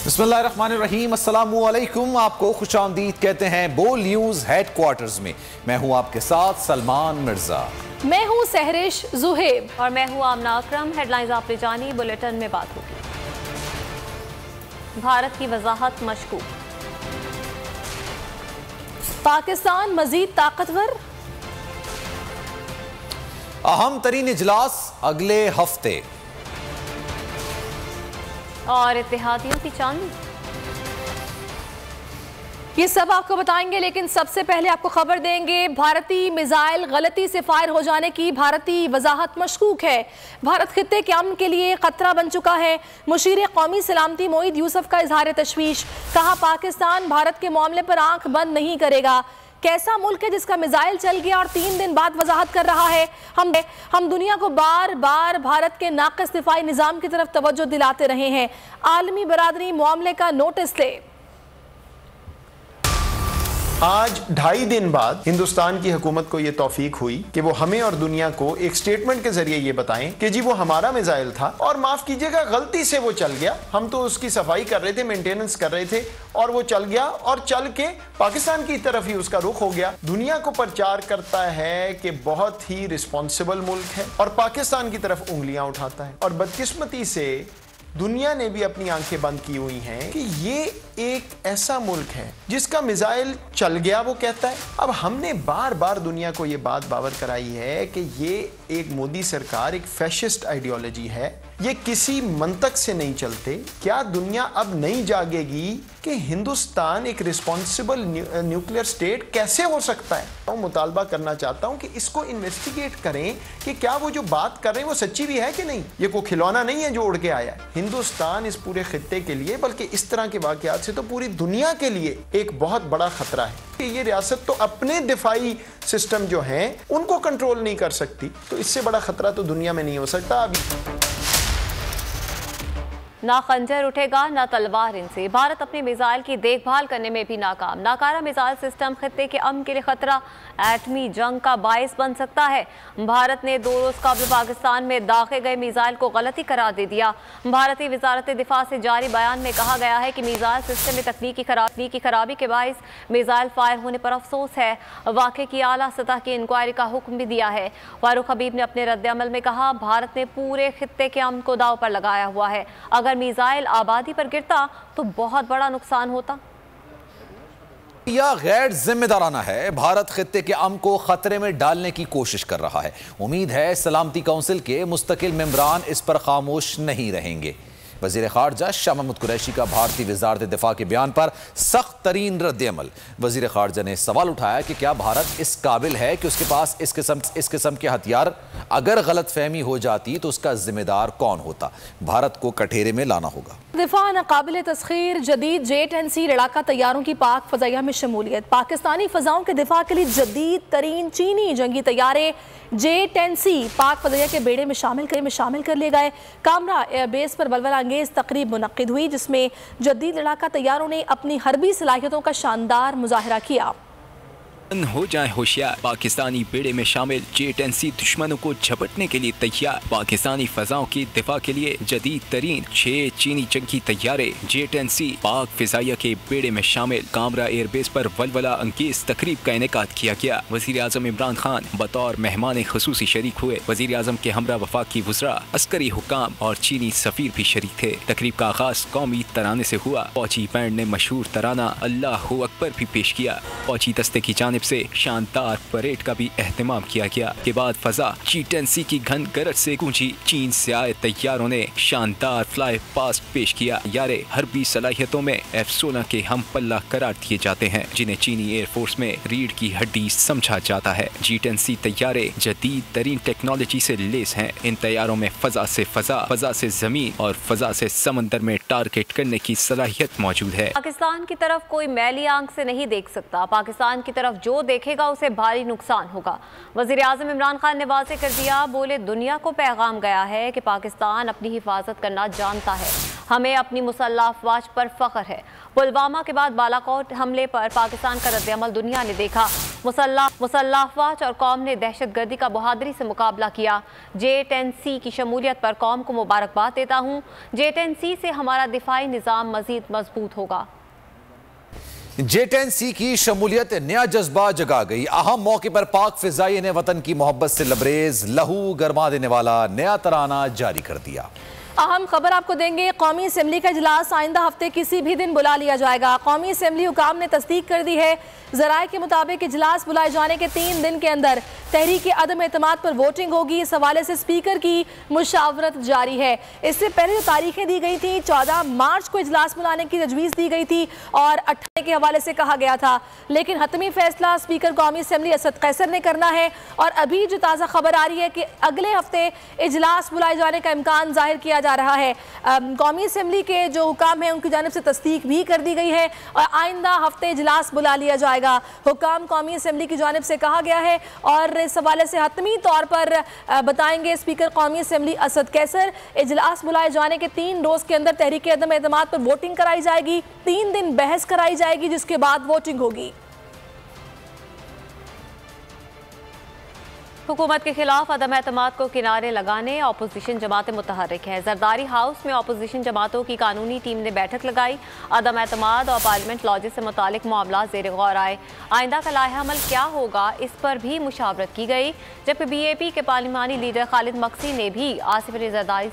बिस्मिल्लाहिर्रहमानिर्रहीम, अस्सलामुअलैकुम। आपको खुशामदीद कहते हैं बोल न्यूज हेडक्वार्टर्स में। मैं हूं आपके साथ सलमान मिर्जा। मैं हूं सहरिश जुहेब और मैं हूं आमना अकरम। हेडलाइंस आपने जानी, बुलेटिन में बात होगी। भारत की वजाहत मशकूक। पाकिस्तान मजीद ताकतवर। अहम तरीन इजलास अगले हफ्ते। और इत्तेहादियों की चांदी। ये सब आपको बताएंगे, लेकिन सबसे पहले आपको खबर देंगे भारतीय मिसाइल गलती से फायर हो जाने की भारतीय वजाहत मशकूक है। भारत खित्ते के अमन के लिए खतरा बन चुका है। मुशीर कौमी सलामती मोईद यूसुफ का इजहार तशवीश। कहा पाकिस्तान भारत के मामले पर आंख बंद नहीं करेगा। कैसा मुल्क है जिसका मिसाइल चल गया और 3 दिन बाद वजाहत कर रहा है। हम दुनिया को बार बार भारत के नाक़िस दिफाई निज़ाम की तरफ तवज्जो दिलाते रहे हैं। आलमी बरादरी मामले का नोटिस ले। आज 2.5 दिन बाद हिंदुस्तान की हुकूमत को यह तौफीक हुई कि वो हमें और दुनिया को एक स्टेटमेंट के जरिए ये बताएं कि जी वो हमारा मिसाइल था और माफ कीजिएगा गलती से वो चल गया। हम तो उसकी सफाई कर रहे थे, मेंटेनेंस कर रहे थे और वो चल गया और चल के पाकिस्तान की तरफ ही उसका रुख हो गया। दुनिया को प्रचार करता है कि बहुत ही रिस्पॉन्सिबल मुल्क है और पाकिस्तान की तरफ उंगलियां उठाता है। और बदकिस्मती से दुनिया ने भी अपनी आंखें बंद की हुई हैं कि ये एक ऐसा मुल्क है जिसका मिसाइल चल गया, वो कहता है। अब हमने बार बार दुनिया को ये बात बावर कराई है कि ये एक मोदी सरकार एक फैशिस्ट आइडियोलॉजी है, ये किसी मंतक से नहीं चलते। क्या दुनिया अब नहीं जागेगी कि हिंदुस्तान एक रिस्पॉन्सिबल न्यूक्लियर स्टेट कैसे हो सकता है? मैं मुतालबा करना चाहता हूं कि इसको इन्वेस्टिगेट करें कि क्या वो जो बात कर रहे हैं वो सच्ची भी है कि नहीं। ये कोई खिलौना नहीं है जो उड़ के आया है। हिंदुस्तान इस पूरे खित्ते के लिए, बल्कि इस तरह के वाकयात से तो पूरी दुनिया के लिए एक बहुत बड़ा खतरा है कि ये रियासत तो अपने दिफाई सिस्टम जो हैं उनको कंट्रोल नहीं कर सकती, तो इससे बड़ा खतरा तो दुनिया में नहीं हो सकता। अभी ना खंजर उठेगा ना तलवार इनसे। भारत अपने मिसाइल की देखभाल करने में भी नाकाम। नाकारा मिसाइल सिस्टम खित्ते के अमन के लिए खतरा, एटमी जंग का बायस बन सकता है। भारत ने 2 रोज कबल पाकिस्तान में दागे गए मिसाइल को गलती करार दे दिया। भारतीय वजारत दिफा से जारी बयान में कहा गया है कि मिसाइल सिस्टम में तकनीकी खराबी के बायस मिसाइल फायर होने पर अफसोस है। वाक़े की आला सतह की इंक्वायरी का हुक्म भी दिया है। फारूक हबीब ने अपने रद्द-ए-अमल में कहा भारत ने पूरे खित्ते के अमन को दाव पर लगाया हुआ है। अगर मिसाइल आबादी पर गिरता तो बहुत बड़ा नुकसान होता। यह गैर जिम्मेदाराना है। भारत खित्ते के अमन को खतरे में डालने की कोशिश कर रहा है। उम्मीद है सलामती काउंसिल के मुस्तकिल मेंबरान इस पर खामोश नहीं रहेंगे। वज़ीर ख़ारजा शाह महमूद कुरैशी का भारतीय वज़ारत दिफा के बयान पर सख्त तरीन रद्द-ए-अमल। वज़ीर ख़ारजा ने सवाल उठाया कि क्या भारत इस काबिल है कि उसके पास इस किस्म के हथियार, अगर गलत फहमी हो जाती तो उसका जिम्मेदार कौन होता। भारत को कठेरे में लाना होगा। दिफा नाकाबिल तस्खीर जदीद J-10C लड़ाका तैयारों की पाक फजाइया में शमूलियत। पाकिस्तानी फजाओं के दिफा के लिए जदीद तरीन चीनी जंगी तैयारे J-10C पाक फजाइया के बेड़े में शामिल कर लिए गए। कामरा एयरबेस पर बलवला अंगेज तकरीब मुनक्किद हुई, जिसमें जदीद लड़ाका तैयारों ने अपनी हरबी सलाहियतों का शानदार मुजाहरा किया। हो जाए होशियार, पाकिस्तानी बेड़े में शामिल J-10C दुश्मनों को झपटने के लिए तैयार। पाकिस्तानी फजाओं की दिफा के लिए जदीद तरीन 6 चीनी जंगी तैयारे J-10C पाक फिजाइया के बेड़े में शामिल। कामरा एयरबेस पर वलवला अंगेज तकरीब का इनेकाद किया गया। वज़ीर आज़म इमरान खान बतौर मेहमान खुसूसी शरीक हुए। वज़ीर आज़म के हमरा वफाकी वज़रा, अस्करी हुकाम और चीनी सफ़ीर भी शरीक थे। तकरीब का आगाज कौमी तराने से हुआ। फौजी बैंड ने मशहूर तराना अल्लाहू अकबर भी पेश किया। फौजी दस्ते की जानिब से शानदार परेड का भी एहतमाम किया गया। के बाद फजा J-10C की घन गरज से गूंजी। चीन से आए तैयारों ने शानदार फ्लाई पास्ट पेश किया। यारे हरबी सलाहियतों में F-16 के हम पल्ला करार दिए जाते हैं, जिन्हें चीनी एयरफोर्स में रीढ़ की हड्डी समझा जाता है। J-10C तैयारे जदीद तरीन टेक्नोलॉजी से लेस हैं। इन तैयारों में फजा से फजा, फजा से जमीन और फजा से समंदर में टारगेट करने की सलाहियत मौजूद है। पाकिस्तान की तरफ कोई मैली आंख से नहीं देख सकता। पाकिस्तान की तरफ जो देखेगा उसे भारी नुकसान होगा। वज़ीर आज़म इमरान खान ने वाज़ेह कर दिया। बोले दुनिया को पैगाम गया है कि पाकिस्तान अपनी हिफाजत करना जानता है। हमें अपनी मुसल्लह अफवाज पर फ़ख्र है। पुलवामा के बाद बालाकोट हमले पर पाकिस्तान का रद्द-ए-अमल दुनिया ने देखा। मुसल्लह अफवाज और कौम ने दहशतगर्दी का बहादुरी से मुकाबला किया। J10C की शमूलियत पर कौम को मुबारकबाद देता हूँ। J10C से हमारा दिफाई निज़ाम मजीद मजबूत होगा। J10C की शमूलियत नया जज्बा जगा गई। अहम मौके पर पाक फिजाई ने वतन की मोहब्बत से लबरेज लहू गरमा देने वाला नया तराना जारी कर दिया। अहम खबर आपको देंगे। कौमी असेंबली का इजलास आइंदा हफ्ते किसी भी दिन बुला लिया जाएगा। कौमी असेंबली हुकाम ने तस्दीक कर दी है। जराए के मुताबिक इजलास बुलाए जाने के 3 दिन के अंदर तहरीक अदम एतमाद पर वोटिंग होगी। इस हवाले से स्पीकर की मुशावरत जारी है। इससे पहले जो तारीखें दी गई थी 14 मार्च को इजलास बुलाने की तजवीज़ दी गई थी और 18 के हवाले से कहा गया था, लेकिन हतमी फैसला स्पीकर कौमी असेंबली असद कैसर ने करना है। और अभी जो ताज़ा खबर आ रही है कि अगले हफ्ते इजलास बुलाए जाने का इम्कान जाहिर किया जा रहा है। कौमी असेंबली के जो हुकाम है उनकी जानिब से तस्दीक भी कर दी गई है और आइंदा हफ्ते इजलास बुला लिया जाएगा। हुकाम कौमी असेंबली की जानिब से कहा गया है और इस हवाले से हतमी तौर पर बताएंगे स्पीकर कौमी असेंबली असद कैसर। इजलास बुलाए जाने के 3 रोज के अंदर तहरीक अदम एतमाद पर वोटिंग कराई जाएगी। 3 दिन बहस कराई जाएगी जिसके बाद वोटिंग होगी। हुकूमत के खिलाफ अदम एतमाद को किनारे लगाने अपोजिशन जमातें मुतहर्रिक है। जरदारी हाउस में अपोजिशन जमातों की कानूनी टीम ने बैठक लगाई। अदम एतमाद और पार्लियामेंट लॉजिस से मुतालिक मामला ज़ेर गौर आए। आइंदा का लाहे अमल क्या होगा इस पर भी मुशावरत की गई, जबकि BAP के पार्लिमानी लीडर खालिद मक्सी ने भी आसिफ अली जरदारी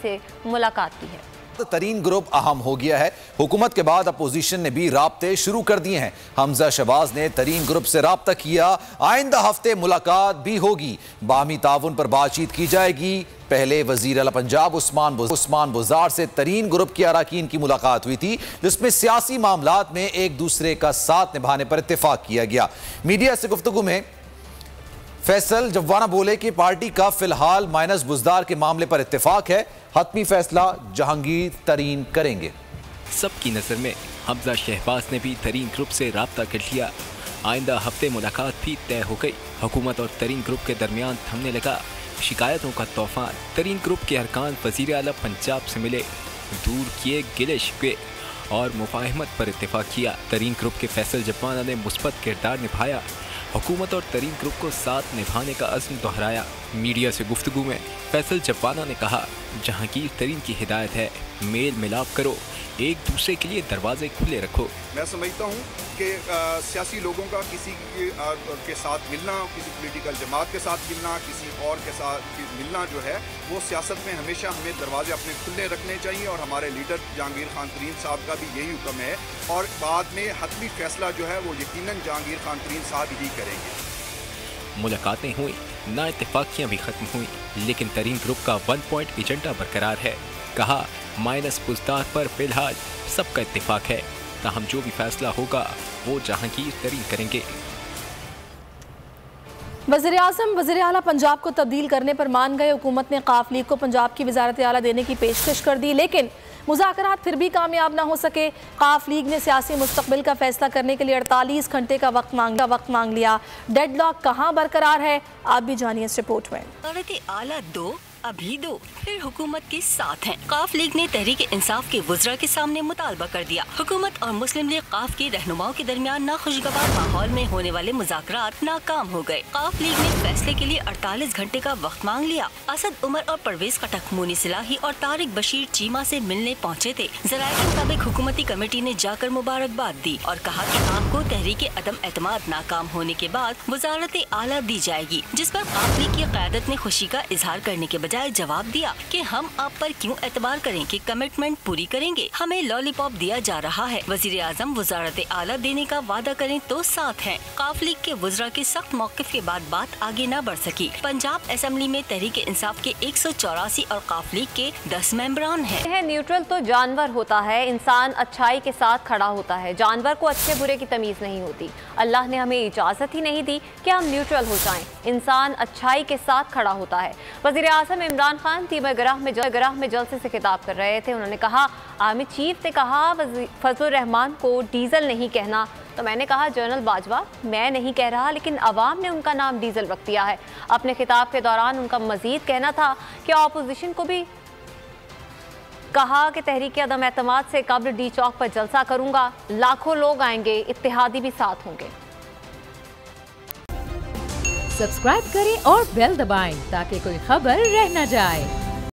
से मुलाकात की है। तरीन ग्रुप अहम हो गया है। हुकूमत के बाद अपोजिशन ने भी राब्ते शुरू कर दिए हैं। हमजा शहबाज ने तरीन ग्रुप से राब्ता किया। आइंदा हफ्ते मुलाकात भी होगी। बाहमी ताउन पर बातचीत की जाएगी। पहले वजीर आला पंजाब उस्मान बुज़ार से तरीन ग्रुप के अरकान की मुलाकात हुई थी, जिसमें सियासी मामलात में एक दूसरे का साथ निभाने पर इत्तेफाक किया गया। मीडिया से गुफ्तगू में फैसल जवाना बोले कि पार्टी का फिलहाल माइनस बुज़दार के मामले पर इत्तेफाक है। हतमी फैसला जहांगीर तरीन करेंगे। सबकी नजर में हमजा शहबाज ने भी तरीन ग्रुप से राब्ता कर लिया। आइंदा हफ्ते मुलाकात भी तय हो गई। हुकूमत और तरीन ग्रुप के दरमियान थमने लगा शिकायतों का तूफान। तरीन ग्रुप के अरकान वज़ीर आला पंजाब से मिले, दूर किए गिले शिकवे और मुफाहमत पर इत्तेफाक किया। तरीन ग्रुप के फैसल जवाना ने मुस्बत किरदार निभाया। हुकूमत और तरीन ग्रुप को साथ निभाने का अज़्म दोहराया। मीडिया से गुफ्तगू में फैसल जवाना ने कहा, जहांगीर तरीन की हिदायत है, मेल मिलाप करो, एक दूसरे के लिए दरवाजे खुले रखो। मैं समझता हूँ कि सियासी लोगों का किसी के साथ मिलना, किसी पॉलिटिकल जमात के साथ मिलना, किसी और के साथ मिलना जो है वो सियासत में हमेशा हमें दरवाजे अपने खुले रखने चाहिए और हमारे लीडर जहांगीर खान तरीन साहब का भी यही हुक्म है और बाद में हतमी फैसला जो है वो यकीनन जहांगीर खान तरीन साहब ही करेंगे। मुलाकातें हुई, ना इत्तेफाकियाँ भी खत्म हुई, लेकिन तरीन ग्रुप का 1 पॉइंट एजेंडा बरकरार है। कहा, माइनस बुज़दार पर फिलहाल सबका इत्तेफाक है, ताहम जो भी फैसला होगा वो जहांगीर तरीन करेंगे। वज़ीर आज़म वज़ीर आला पंजाब को तब्दील करने पर मान गए। हुकूमत ने काफ लीग को पंजाब की वज़ारत आला देने की पेशकश कर दी, लेकिन मुज़ाकरात फिर भी कामयाब ना हो सके। काफ लीग ने सियासी मुस्तकबिल का फैसला करने के लिए 48 घंटे का वक्त मांग लिया। डेडलॉक कहाँ बरकरार है, आप भी जानिए इस रिपोर्ट में। वज़ारत आला दो अभी दो फिर हुकूमत के साथ हैं। काफ लीग ने तहरीक इंसाफ के वज़रा के सामने मुतालबा कर दिया। हुकूमत और मुस्लिम लीग काफ के रहनुमाओं के दरमियान नाखुशगवार माहौल में होने वाले मुज़ाकरात नाकाम हो गए। काफ लीग ने फैसले के लिए 48 घंटे का वक्त मांग लिया। असद उमर और परवेज खटक मोनी सिलाही और तारिक बशीर चीमा से मिलने पहुँचे थे। ज़राए के मुताबिक हुकूमती कमेटी ने जाकर मुबारकबाद दी और कहा कि आपको तहरीक अदम एतमाद नाकाम होने के बाद वज़ारत आला दी जाएगी, जिस पर काफ लीग की क़यादत ने खुशी का इजहार करने के जवाब दिया कि हम आप पर क्यों एतबार करें कि कमिटमेंट पूरी करेंगे, हमें लॉलीपॉप दिया जा रहा है। वजीर आजम वजारत आला देने का वादा करें तो साथ हैं। काफ लीग के वज़रा के सख्त मौक़िफ़ के बाद बात आगे न बढ़ सकी। पंजाब असेंबली में तहरीक इंसाफ के 184 और काफ लीग के 10 मेंबरान हैं। न्यूट्रल तो जानवर होता है, इंसान अच्छाई के साथ खड़ा होता है। जानवर को अच्छे बुरे की तमीज़ नहीं होती। अल्लाह ने हमें इजाज़त ही नहीं दी कि हम न्यूट्रल हो जाएं। इंसान अच्छाई के साथ खड़ा होता है। वज़ीर आज़म इमरान खान तीमरगराह में जलसे से खिताब कर रहे थे। उन्होंने कहा, आर्मी चीफ ने कहा फजलुर रहमान को डीजल नहीं कहना, तो मैंने कहा जनरल बाजवा मैं नहीं कह रहा, लेकिन अवाम ने उनका नाम डीजल रख दिया है। अपने खिताब के दौरान उनका मजीद कहना था कि अपोजिशन को भी कहा कि तहरीक अदम एतमाद से कब्ल डी चौक पर जलसा करूंगा, लाखों लोग आएंगे, इत्तेहादी भी साथ होंगे। सब्सक्राइब करें और बेल दबाएं ताकि कोई खबर रह न जाए।